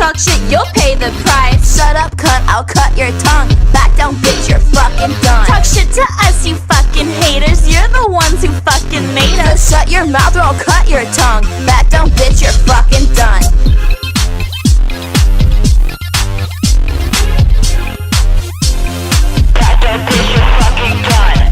talk shit, you'll pay the price. Shut up, cunt, I'll cut your tongue. Back down, bitch, you're fucking done. Talk shit to us, you fucking haters. You're the ones who fucking made us. So shut your mouth or I'll cut your tongue. Back down, bitch, you're fucking done. Back down, bitch, you're fucking done.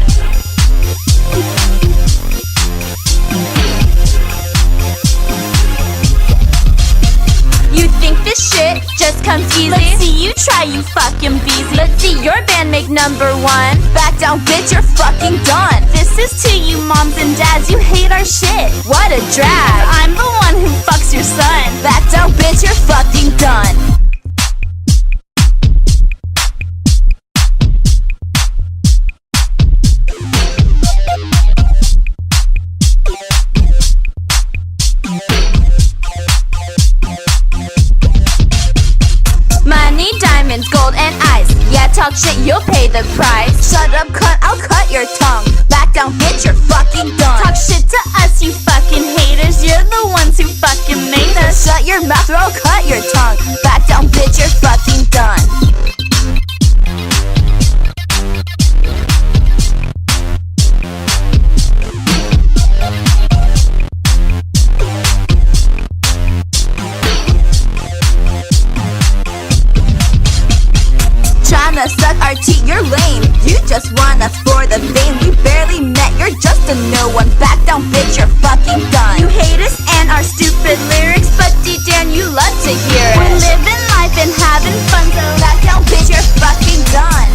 You think this shit just comes easy? Let's see you try, you fucking beezy. Let's see your band make #1. Back down, bitch, you're fucking done. This is to you moms and dads, you hate our shit. What a drag. I'm the one who fucks your son. Back down, bitch, you're fucking done. Money, diamonds, gold, and ice. Yeah, talk shit, you'll pay the price. Shut up, cunt, I'll cut your tongue. Back down, bitch, you're fucking done. Talk shit to us, you fucking haters. You're the ones who fucking made us. Shut your mouth or I'll cut your tongue. Back down, bitch, you're fucking done. Tryna suck our tea, you're lame. You just want us for the fame. We barely met, you're just a no one. Back down, bitch, you're fucking done. You hate us and our stupid lyrics, but deep down you love to hear it. We're living life and having fun, so Back down, bitch, you're fucking done.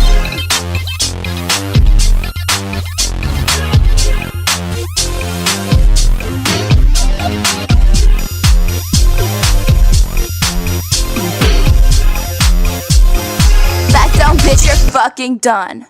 Back down, bitch, you're fucking done.